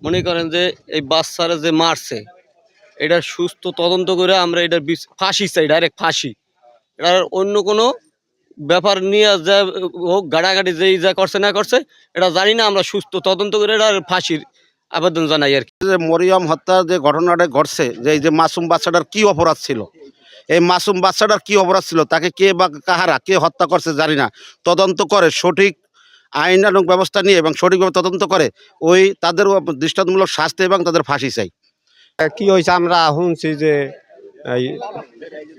মনে করেন যে এই বাচ্চারা যে মারছে এটা সুস্থ তদন্ত করে আমরা এটা ফাঁসি চাই, ডাইরেক্ট ফাঁসি। এটার অন্য কোনো ব্যাপার নিয়ে যা হোক গাড়াগাড়ি যে যা করছে না করছে এটা জানি না, আমরা সুস্থ তদন্ত করে এটার ফাঁসির আবেদন জানাই আর কি। যে মরিয়ম হত্যার যে ঘটনাটা ঘটছে, যে এই যে মাসুম বাচ্চাটার কি অপরাধ ছিল, এই মাসুম বাচ্চাটার কি অপরাধ ছিল, তাকে কে বা কাহারা কে হত্যা করছে জানি না, তদন্ত করে সঠিক আইনানুগ ব্যবস্থা নিয়ে এবং সঠিকভাবে তদন্ত করে ওই তাদের দৃষ্টান্তমূলক শাস্তি এবং তাদের ফাঁসি চাই। কি হয়েছে আমরা শুনছি যে এই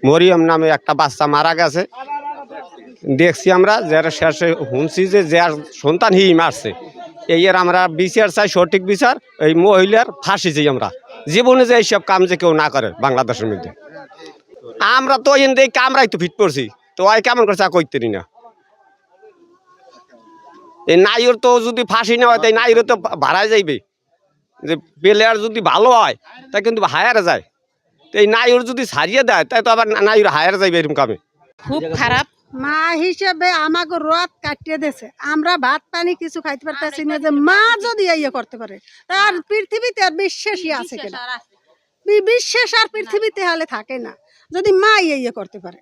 মরিয়ম নামে একটা বাচ্চা মারা গেছে, দেখছি আমরা যারা শেষে শুনছি যে যার সন্তান হি মারছে, এই এর আমরা বিচার চাই, সঠিক বিচার। এই মহিলার ফাঁসি চাই আমরা, জীবনে যে এইসব কাম যে কেউ না করে বাংলাদেশের মধ্যে। আমরা তো এন দিয়ে কামরাই তো ফিট পড়ছি, তো ওই কেমন করছে কইতে না। এই নাইর তো যদি ফাঁসি না হয় তাই নাইর তো ভাড়ায় যাইবে, যে প্লেয়ার যদি ভালো হয় তা কিন্তু হায়ারে যায়, তো এই নাইর যদি ছাড়িয়ে দেয় তাই তো আবার নাইর হায়ারে যাইবে এরকম কামে। খুব খারাপ মা হিসেবে আমাকে রোদ কাটিয়ে দিয়েছে, আমরা ভাত পানি কিছু খাইতে পারতেছি না, যে মা যদি ইয়ে করতে পারে তার পৃথিবীতে আর বিশ্বাসই আছে কিনা, বিশ্বাস আর পৃথিবীতে হলে থাকে না যদি মা ইয়ে করতে পারে,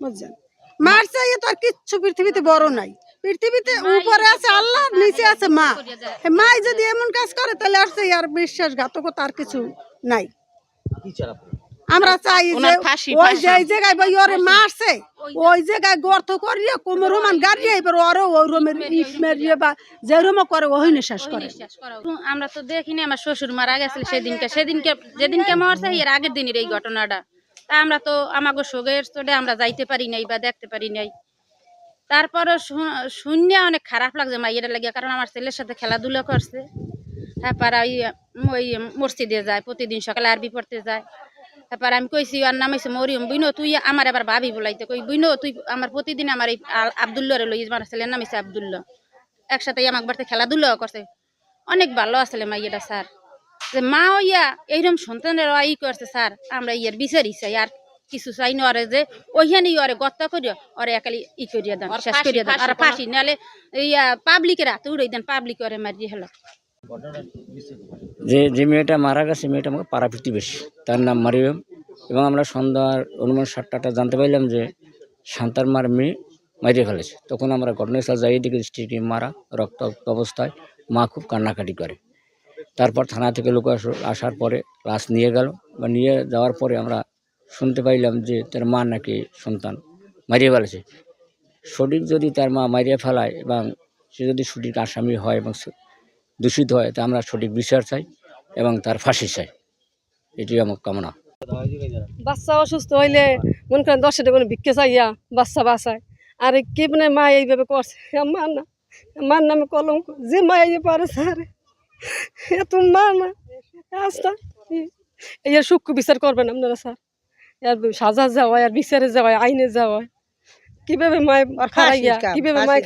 বুঝছেন। মার চাইয়ে তো আর কিচ্ছু পৃথিবীতে বড় নাই, পৃথিবীতে উপরে আছে আল্লাহ, নিচে আছে মা। মাই যদি এমন কাজ করে তাহলে আর বিশ্বাসঘাতকতা আর কিছু নাই। আমরা চাই যে ওই জায়গায় ওরে মারছে ওই জায়গায় গর্ত করিয়ে কোমর রোমান গাড়িয়ে এবার ওরও ওই রোমের ইট মারিয়ে বা যে রোমও করে ওই নিঃশ্বাস করে। আমরা তো দেখিনি, আমার শ্বশুর মারা গেছিল সেদিনকে যেদিনকে মারছে এর আগের দিনের এই ঘটনাটা, তা আমরা তো আমাকে শোকের চোটে আমরা যাইতে পারি নাই বা দেখতে পারি নাই। তারপরও শূন্য অনেক খারাপ লাগছে মাইয়েরা লাগিয়া, কারণ আমার ছেলের সাথে খেলাধুলা করছে, তারপর ওই মসজিদে যায় প্রতিদিন সকালে আরবি পড়তে যায়। তারপর আমি কইছি আর নাম হয়েছে মরিয়ম, বুঝনো তুই আমার আবার ভাবি বলাইতে কই, বুঝনো তুই আমার প্রতিদিন আমার এই আবদুল্লাহরে লই, আমার ছেলের নাম হয়েছে আবদুল্লাহ, একসাথে আমার বাড়িতে খেলাধুলাও করছে, অনেক ভালো আসলে মাইয়েটা স্যার। যে মা ইয়া এইরকম সন্তানের ই করছে স্যার, আমরা ইয়ার বিচারি চাই, আর কিছু চাই না, ওরে যে ওইখানে ওরে গত্তা করিয়া ওরে একালি ই করিয়া দেন, শেষ করিয়া দেন, আর ফাঁসি নাহলে ইয়া পাবলিকের হাতে উড়াই দেন, পাবলিক ওরে মারিয়ে হলো। যে মেয়েটা মারা গেছে মেয়েটা আমাকে পাড়া প্রতিবেশী, তার নাম মরিয়ম, এবং আমরা সন্ধ্যার অনুমান 7টাটা জানতে পারলাম যে শান্তার মার মেয়ে মারিয়ে ফেলেছে। তখন আমরা ঘটনাস্থল যাই, দিকে স্ত্রীটি মারা রক্তাক্ত অবস্থায়, মা খুব কান্নাকাটি করে। তারপর থানা থেকে লোক আসার পরে লাশ নিয়ে গেল, বা নিয়ে যাওয়ার পরে আমরা শুনতে পাইলাম যে তার মা নাকি সন্তান মারিয়ে ফেলেছে। সঠিক যদি তার মা মারিয়ে ফেলায় এবং সে যদি সঠিক আসামি হয় এবং দূষিত হয়, তা আমরা সঠিক বিচার চাই এবং তার ফাঁসি চাই, এটি আমার কামনা। বাচ্চা অসুস্থ হইলে মনে করেন 10 টাকা ভিক্ষে চাইয়া বাচ্চা বাঁচায়, আর কি মানে মা এইভাবে করছে, মার নামে কলঙ্ক। যে মা এই পারে স্যার এত মা না আস্তা এর সূক্ষ্ম বিচার করবেন আপনারা স্যার, এর সাজা যাওয়ায় আর বিচারে যাওয়ায় আইনে যাওয়ায় কিভাবে মায়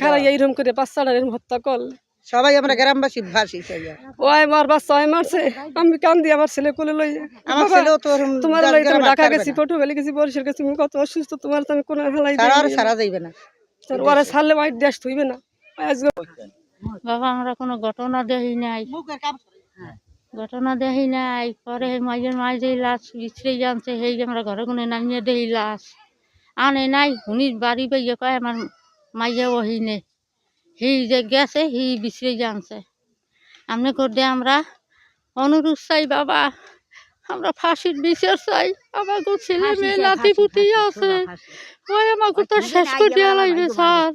খারাইয়া এরকম করে বাচ্চারা এরকম হত্যা করলে সবাই আমরা গ্রামবাসী ফাঁসি চাই। ওই মার বাচ্চা হয় মারছে, আমি কান্দি আমার ছেলে কোলে লই, আমার ছেলেও তো তোমার লই তুমি ঢাকা গেছি, পটুয়াখালী গেছি, বরিশাল গেছি, তুমি কত অসুস্থ, তোমার তো আমি কোন হালাই সারা যাইবে না, ওরা ছাড়লে মাইট দেশ থইবে না। বাবা আমরা কোনো ঘটনা দেখি নাই, পরে মাইয়ের মাই যে লাশ বিছড়ে জানছে সেই আমরা ঘরে কোনে নামিয়ে দেই লাশ আনে নাই, হুনির বাড়ি বেয়ে কয় আমার মাইয়া ওহিনে হি যে গেছে হি বিছড়ে জানছে। আমনে করে আমরা অনুরোধ চাই বাবা, আমরা ফাঁসির বিচার চাই, আমাকে ছেলে মেয়ে নাতি পুতি আছে, ওই আমাকে তো শেষ করে দেওয়া লাগবে স্যার।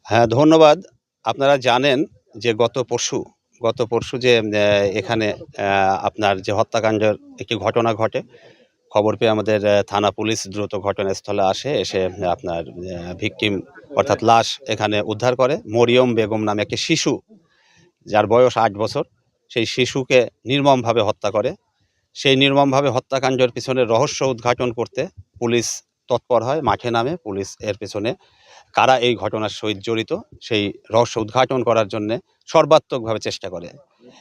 হ্যাঁ, ধন্যবাদ। আপনারা জানেন যে গত পরশু যে এখানে আপনার যে হত্যাকাণ্ডের একটি ঘটনা ঘটে, খবর পেয়ে আমাদের থানা পুলিশ দ্রুত ঘটনাস্থলে এসে আপনার ভিকটিম অর্থাৎ লাশ এখানে উদ্ধার করে। মরিয়ম বেগম নামে একটি শিশু, যার বয়স 8 বছর, সেই শিশুকে নির্মমভাবে হত্যা করে। সেই নির্মমভাবে হত্যাকাণ্ডের পিছনে রহস্য উদ্ঘাটন করতে পুলিশ তৎপর হয়, মাঠে নামে। পুলিশ এর পেছনে কারা এই ঘটনার সহিত জড়িত সেই রহস্য উদ্ঘাটন করার জন্যে সর্বাত্মকভাবে চেষ্টা করে।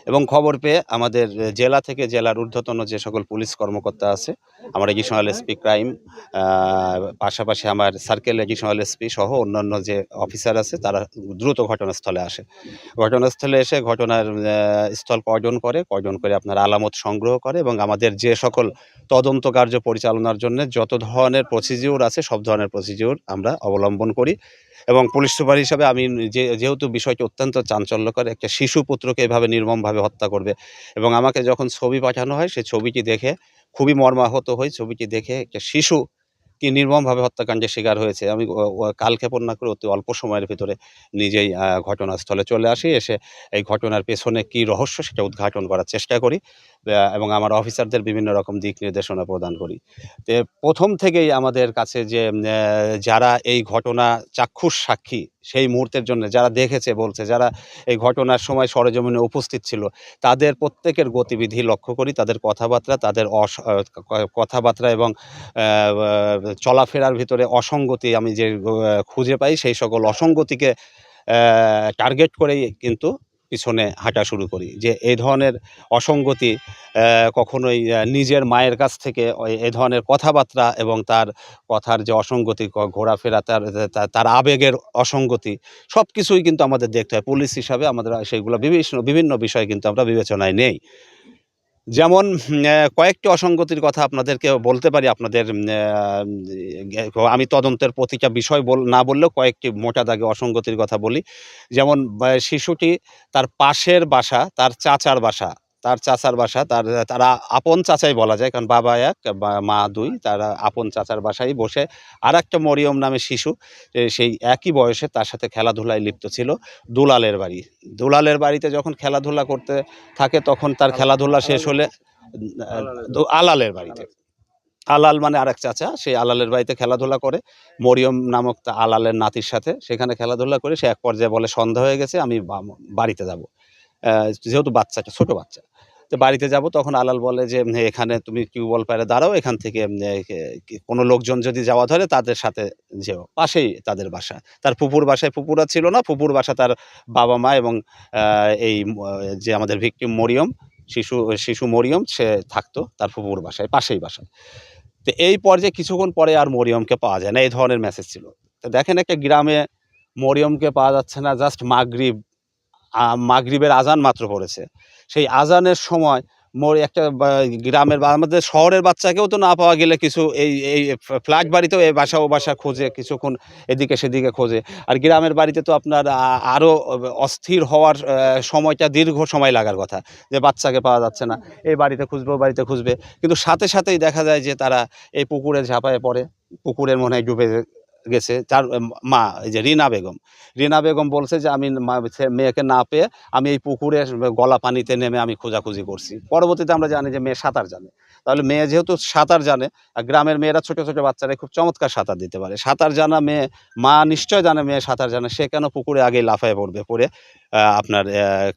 এবং খবর পেয়ে আমাদের জেলা থেকে জেলার ঊর্ধ্বতন যে সকল পুলিশ কর্মকর্তা আছে, আমার এডিশনাল এসপি ক্রাইম, পাশাপাশি আমার সার্কেল এডিশনাল এসপি সহ অন্যান্য যে অফিসার আছে, তারা দ্রুত ঘটনাস্থলে আসে। ঘটনাস্থলে এসে ঘটনার স্থল কর্ডন করে আপনার আলামত সংগ্রহ করে এবং আমাদের যে সকল তদন্ত কার্য পরিচালনার জন্য যত ধরনের প্রসিডিউর আছে সব ধরনের প্রসিডিউর আমরা অবলম্বন করি। এবং পুলিশ সুপার হিসাবে আমি যেহেতু বিষয়টি অত্যন্ত চাঞ্চল্যকর, একটা শিশু পুত্রকে এভাবে নির্মমভাবে হত্যা করবে, এবং আমাকে যখন ছবি পাঠানো হয় সেই ছবিটি দেখে খুবই মর্মাহত হই। ছবিটি দেখে একটা শিশু কি নির্মমভাবে হত্যাকাণ্ডের শিকার হয়েছে, আমি কালক্ষেপণ না করে অতি অল্প সময়ের ভিতরে নিজেই ঘটনাস্থলে চলে আসি। এসে এই ঘটনার পেছনে কী রহস্য সেটা উদ্ঘাটন করার চেষ্টা করি এবং আমার অফিসারদের বিভিন্ন রকম দিক নির্দেশনা প্রদান করি। তো প্রথম থেকেই আমাদের কাছে যে যারা এই ঘটনা চাক্ষুষ সাক্ষী, সেই মুহূর্তের জন্য যারা দেখেছে বলছে, যারা এই ঘটনার সময় সরেজমিনে উপস্থিত ছিল, তাদের প্রত্যেকের গতিবিধি লক্ষ্য করি, তাদের কথাবার্তা, তাদের কথাবার্তা এবং চলাফেরার ভিতরে অসঙ্গতি আমি যে খুঁজে পাই, সেই সকল অসঙ্গতিকে টার্গেট করেই কিন্তু পিছনে হাঁটা শুরু করি। যে এই ধরনের অসঙ্গতি কখনোই নিজের মায়ের কাছ থেকে এই ধরনের কথাবার্তা এবং তার কথার যে অসঙ্গতি, ঘোরাফেরা, তার আবেগের অসঙ্গতি, সব কিছুই কিন্তু আমাদের দেখতে হয়। পুলিশ হিসাবে আমাদের সেইগুলো বিভিন্ন বিষয় কিন্তু আমরা বিবেচনায় নেই। যেমন কয়েকটি অসঙ্গতির কথা আপনাদেরকে বলতে পারি। আপনাদের আমি তদন্তের প্রতিটা বিষয় না বললেও কয়েকটি মোটা দাগে অসঙ্গতির কথা বলি। যেমন শিশুটি তার পাশের বাসা, তার চাচার বাসা, তারা আপন চাচাই বলা যায়, কারণ বাবা এক মা দুই, তারা আপন চাচার বাসায় বসে আরেকটা মরিয়ম নামে শিশু সেই একই বয়সে তার সাথে খেলাধুলায় লিপ্ত ছিল দুলালের বাড়িতে যখন খেলাধুলা করতে থাকে, তখন তার খেলাধুলা শেষ হলে আলালের বাড়িতে, আলাল মানে আরেক চাচা, সেই আলালের বাড়িতে খেলাধুলা করে মরিয়ম নামক আলালের নাতির সাথে সেখানে খেলাধুলা করে সে এক পর্যায়ে বলে সন্ধ্যা হয়ে গেছে, আমি বাড়িতে যাব। যেহেতু বাচ্চাটা ছোট বাচ্চা, তো বাড়িতে যাব। তখন আলাল বলে যে এখানে তুমি টিউবওয়েল পাড়ে দাঁড়াও, এখান থেকে কোনো লোকজন যদি যাওয়া ধরে তাদের সাথে যেও, পাশেই তাদের বাসা। তার ফুপুর বাসায় ফুপুরা ছিল না, ফুপুর বাসা তার বাবা মা এবং এই যে আমাদের ভিকটিম মরিয়ম, শিশু মরিয়ম, সে থাকতো তার ফুপুর বাসায়, পাশেই বাসায়। তো এই পর্যায়ে কিছুক্ষণ পরে আর মরিয়মকে পাওয়া যায় না, এই ধরনের মেসেজ ছিল। তো দেখেন, একটা গ্রামে মরিয়মকে পাওয়া যাচ্ছে না, জাস্ট মাগরিবের আজান মাত্র পড়েছে। সেই আজানের সময় একটা গ্রামের বা আমাদের শহরের বাচ্চাকেও তো না পাওয়া গেলে কিছু এই ফ্ল্যাট বাড়িতেও এই বাসা ও বাসা খোঁজে, কিছুক্ষণ এদিকে সেদিকে খোঁজে। আর গ্রামের বাড়িতে তো আপনার আরও অস্থির হওয়ার সময়টা দীর্ঘ সময় লাগার কথা, যে বাচ্চাকে পাওয়া যাচ্ছে না, এই বাড়িতে খুঁজবে, ও বাড়িতে খুঁজবে, কিন্তু সাথে সাথেই দেখা যায় যে তারা এই পুকুরে ঝাঁপায় পড়ে, পুকুরের মনে হয় ডুবে গেছে। তার মা, এই যে রিনা বেগম বলছে যে আমি মেয়েকে না পেয়ে আমি এই পুকুরে গলা পানিতে নেমে আমি খোঁজাখুঁজি করছি। পরবর্তীতে আমরা জানি যে মেয়ে সাঁতার জানে। তাহলে মেয়ে যেহেতু সাঁতার জানে, আর গ্রামের মেয়েরা ছোট ছোট বাচ্চারা খুব চমৎকার সাঁতার দিতে পারে, সাঁতার জানা মেয়ে, মা নিশ্চয় জানে মেয়ে সাঁতার জানে, সে কেন পুকুরে আগেই লাফায় পড়ে আপনার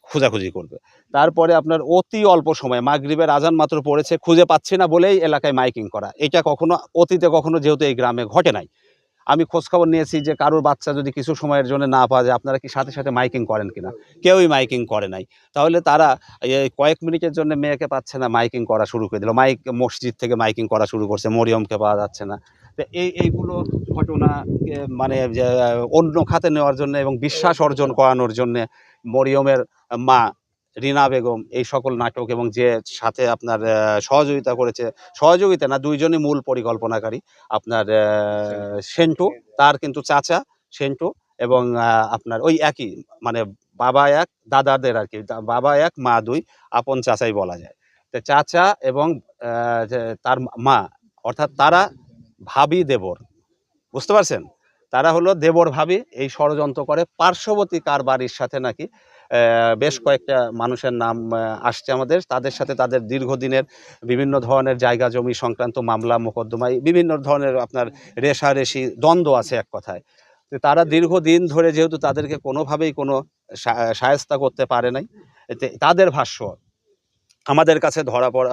খোঁজাখুঁজি করবে। তারপরে আপনার অতি অল্প সময়, মাগরিবের আজান মাত্র পড়েছে, খুঁজে পাচ্ছি না বলেই এলাকায় মাইকিং করা। এটা অতীতে কখনো যেহেতু এই গ্রামে ঘটে নাই। আমি খোঁজখবর নিয়েছি যে কারোর বাচ্চা যদি কিছু সময়ের জন্য না পাওয়া যায়, আপনারা কি সাথে সাথে মাইকিং করেন কিনা? কেউই মাইকিং করে নাই। তাহলে তারা এই কয়েক মিনিটের জন্য মেয়েকে পাচ্ছে না, মাইকিং করা শুরু করে দিল। মসজিদ থেকে মাইকিং করা শুরু করছে, মরিয়মকে পাওয়া যাচ্ছে না। তো এইগুলো ঘটনা মানে অন্য খাতে নেওয়ার জন্য এবং বিশ্বাস অর্জন করানোর জন্য মরিয়মের মা রিনা বেগম এই সকল নাটক, এবং যে সাথে আপনার সহযোগিতা না, দুইজনই মূল পরিকল্পনাকারী, আপনার সেন্টু, তার কিন্তু চাচা সেন্টু, এবং আপনার ওই একই মানে বাবা এক, দাদাদের আর কি, বাবা এক মা দুই, আপন চাচাই বলা যায়। তো চাচা এবং তার মা, অর্থাৎ তারা ভাবি দেবর, বুঝতে পারছেন? তারা হলো দেবর ভাবি, এই ষড়যন্ত্র করে। পার্শ্ববর্তী কার বাড়ির সাথে নাকি বেশ কয়েকটা মানুষের নাম আসছে আমাদের, তাদের সাথে তাদের দীর্ঘদিনের বিভিন্ন ধরনের জায়গা জমি সংক্রান্ত মামলা মোকদ্দমায় বিভিন্ন ধরনের আপনার রেষারেষি দ্বন্দ্ব আছে এক কথায়। তো তারা দীর্ঘদিন ধরে যেহেতু তাদেরকে কোনোভাবেই কোনো শায়েস্তা করতে পারে নাই, তাদের ভাষ্য আমাদের কাছে ধরা পড়া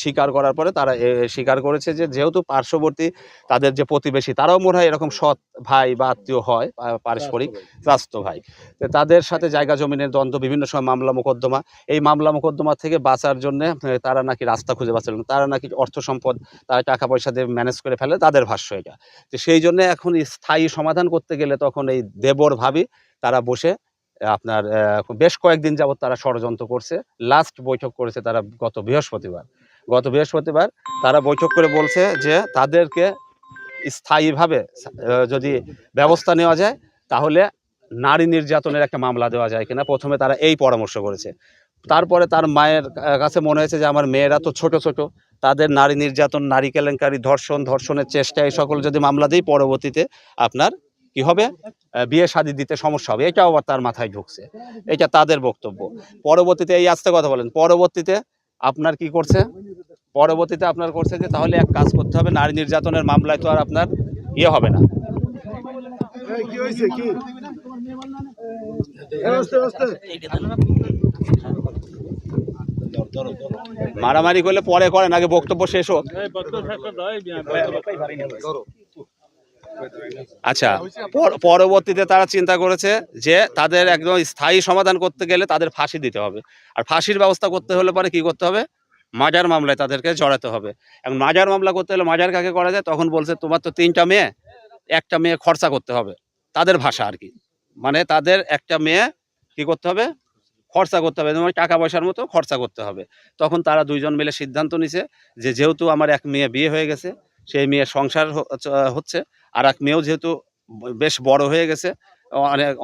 স্বীকার করার পরে তারা স্বীকার করেছে যে যেহেতু পার্শ্ববর্তী তাদের যে প্রতিবেশী তারাও মনে হয় এরকম সৎ ভাই বা আত্মীয় হয় পারস্পরিক স্বাস্থ্য ভাই, তো তাদের সাথে জায়গা জমিনের দ্বন্দ্ব, বিভিন্ন সময় মামলা মোকদ্দমা, এই মামলা মোকদ্দমা থেকে বাঁচার জন্য তারা নাকি রাস্তা খুঁজে পাচ্ছিলেন, তারা নাকি অর্থ সম্পদ, তারা টাকা পয়সা দিয়ে ম্যানেজ করে ফেলে, তাদের ভাষ্য এটা। তো সেই জন্য এখন স্থায়ী সমাধান করতে গেলে তখন এই দেবর ভাবি তারা বসে আপনার বেশ কয়েকদিন যাবত তারা ষড়যন্ত্র করছে। লাস্ট বৈঠক করেছে তারা গত বৃহস্পতিবার তারা বৈঠক করে বলছে যে তাদেরকে স্থায়ীভাবে যদি ব্যবস্থা নেওয়া যায় তাহলে নারী নির্যাতনের একটা মামলা দেওয়া যায় কিনা, প্রথমে তারা এই পরামর্শ করেছে। তারপরে তার মায়ের কাছে মনে হয়েছে যে আমার মেয়েরা তো ছোট ছোট, তাদের নারী নির্যাতন, নারী কেলেঙ্কারি, ধর্ষণের চেষ্টা, এই সকল যদি মামলা দিই পরবর্তীতে আপনার কি হবে, বিয়ে শাদী দিতে সমস্যা হবে, এটাও আবার তার মাথায় ঢুকছে। এটা তাদের বক্তব্য। পরবর্তীতে এই আস্তে কথা বলেন, পরবর্তীতে আপনার কি করছে, আপনার করছে যে তাহলে এক কাজ করতে হবে, নারী নির্যাতনের মামলায় তো আর আপনার ইয়ে হবে না, মারামারি করলে পরে করেন, আগে বক্তব্য শেষ হোক। আচ্ছা, পরবর্তীতে তারা চিন্তা করেছে যে তাদের একদম স্থায়ী সমাধান করতে গেলে তাদের ফাঁসি দিতে হবে, আর ফাঁসির ব্যবস্থা করতে হলে পরে কি করতে হবে, মাজার মামলায় তাদেরকে জড়াতে হবে। এবং মাজার মামলা করতে হলে মাজার কাকে করা যায়, তখন বলছে তোমার তো 3টা মেয়ে, একটা মেয়ে খরচা করতে হবে, তাদের ভাষা আর কি, মানে তাদের একটা মেয়ে কি করতে হবে, খরচা করতে হবে, মানে টাকা পয়সার মতো খরচা করতে হবে। তখন তারা দুইজন মিলে সিদ্ধান্ত নিছে যে যেহেতু আমার এক মেয়ে বিয়ে হয়ে গেছে, সেই মেয়ের সংসার হচ্ছে, আর এক মেয়েও যেহেতু বেশ বড় হয়ে গেছে,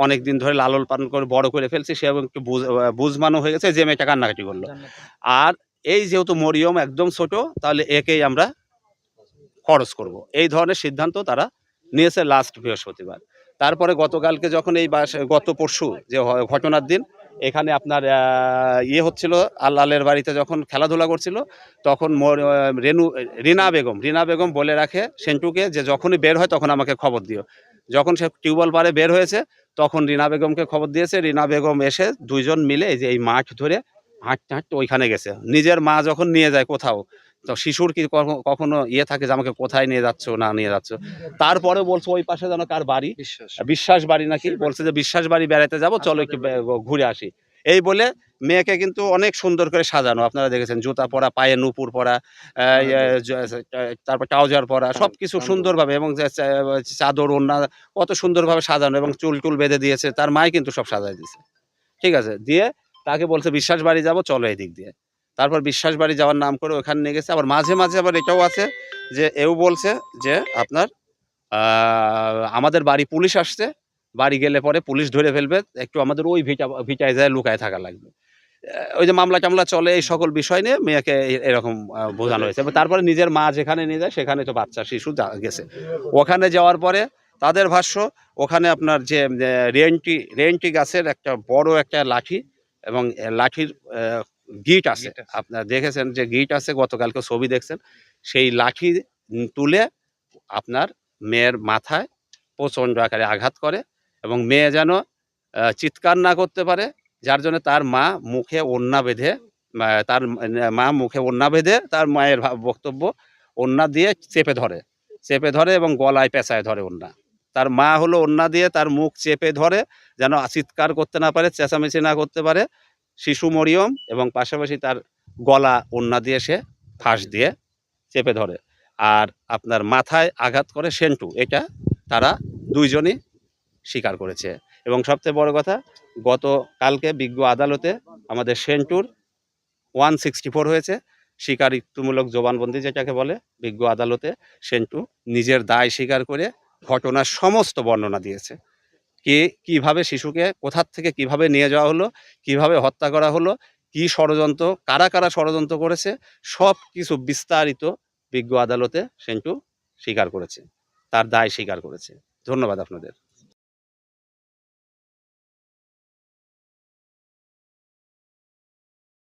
অনেক দিন ধরে লালন পালন করে বড় করে ফেলছি, সে এবং একটু বুঝমানও হয়ে গেছে, যে মেয়েটা কান্নাকাটি করলো। আর এই যেহেতু মরিয়ম একদম ছোট, তাহলে একেই আমরা খরচ করব, এই ধরনের সিদ্ধান্ত তারা নিয়েছে লাস্ট বৃহস্পতিবার। তারপরে গতকালকে যখন গত পরশু যে ঘটনার দিন এখানে আপনার ইয়ে হচ্ছিল, আল্লালের বাড়িতে যখন খেলাধুলা করছিল, তখন রিনা বেগম বলে রাখে সেন্টুকে যে যখনই বের হয় তখন আমাকে খবর দিও। যখন সে টিউবওয়েল পাড়ে বের হয়েছে তখন রিনা বেগমকে খবর দিয়েছে, রিনা বেগম এসে দুইজন মিলে এই যে এই মাঠ ধরে হাঁটতে হাঁটতে ওইখানে গেছে। নিজের মা যখন নিয়ে যায় কোথাও, তো শিশুর কি কখনো ইয়ে থাকে যে আমাকে কোথায় নিয়ে যাচ্ছ না নিয়ে যাচ্ছ। তারপরে বলছে ওই পাশে যেন কার বাড়ি, বিশ্বাস বাড়ি নাকি, বলছে যে বিশ্বাস বাড়ি বেড়াতে যাবো, চলো একটু ঘুরে আসি। এই বলে মেয়েকে কিন্তু অনেক সুন্দর করে সাজানো, আপনারা দেখেছেন, জুতা পরা, পায়ে নুপুর পরা, তারপর ট্রাউজার পরা, সবকিছু সুন্দরভাবে, এবং চাদর ওড়না কত সুন্দরভাবে সাজানো, এবং চুল টুল বেঁধে দিয়েছে, তার মাই কিন্তু সব সাজাই দিয়েছে, ঠিক আছে। দিয়ে তাকে বলছে বিশ্বাস বাড়ি যাবো, চলো এই দিক দিয়ে। তারপর বিশ্বাস বাড়ি যাওয়ার নাম করে ওখানে নিয়ে গেছে। আবার মাঝে মাঝে আবার এটাও আছে যে এও বলছে যে আপনার আমাদের বাড়ি পুলিশ আসছে, বাড়ি গেলে পরে পুলিশ ধরে ফেলবে, একটু আমাদের ওই ভিটায় যায় লুকায় থাকা লাগবে। ওই যে মামলা টামলা চলে, এই সকল বিষয় নিয়ে মেয়েকে এরকম বোঝানো হয়েছে। তারপরে নিজের মা যেখানে নিয়ে যায় সেখানে তো বাচ্চা শিশু গেছে। ওখানে যাওয়ার পরে তাদের ভাষ্য, ওখানে আপনার যে রেন্টি গাছের একটা বড় একটা লাঠি, এবং লাঠির গিট আছে, আপনারা দেখেছেন যে গিট আছে, গতকালকে ছবি দেখছেন, সেই লাঠি তুলে আপনার মেয়ের মাথায় প্রচণ্ড আকারে আঘাত করে, এবং মেয়ে যেন চিৎকার না করতে পারে, যার জন্য তার মা মুখে ওড়না বেঁধে, তার মায়ের বক্তব্য ওড়না দিয়ে চেপে ধরে এবং গলায় পেঁচায় ধরে ওড়না। তার মা হলো ওড়না দিয়ে তার মুখ চেপে ধরে, যেন চিৎকার করতে না পারে, চেঁচামেচি না করতে পারে শিশু মরিয়ম, এবং পাশাপাশি তার গলা ওড়না দিয়ে সে ফাঁস দিয়ে চেপে ধরে, আর আপনার মাথায় আঘাত করে সেন্টু। এটা তারা দুইজনই স্বীকার করেছে। এবং সবচেয়ে বড় কথা, গতকালকে বিজ্ঞ আদালতে আমাদের সেন্টুর 164 হয়েছে, স্বীকারোক্তিমূলক জবানবন্দি যেটাকে বলে। বিজ্ঞ আদালতে সেন্টু নিজের দায় স্বীকার করে ঘটনার সমস্ত বর্ণনা দিয়েছে, কিভাবে শিশুকে কোথার থেকে কিভাবে নিয়ে যাওয়া হলো, কিভাবে হত্যা করা হলো, কি ষড়যন্ত্র, কারা কারা ষড়যন্ত্র করেছে, সব কিছু বিস্তারিত বিজ্ঞ আদালতে সেন্টু স্বীকার করেছে, তার দায় স্বীকার করেছে। ধন্যবাদ আপনাদের।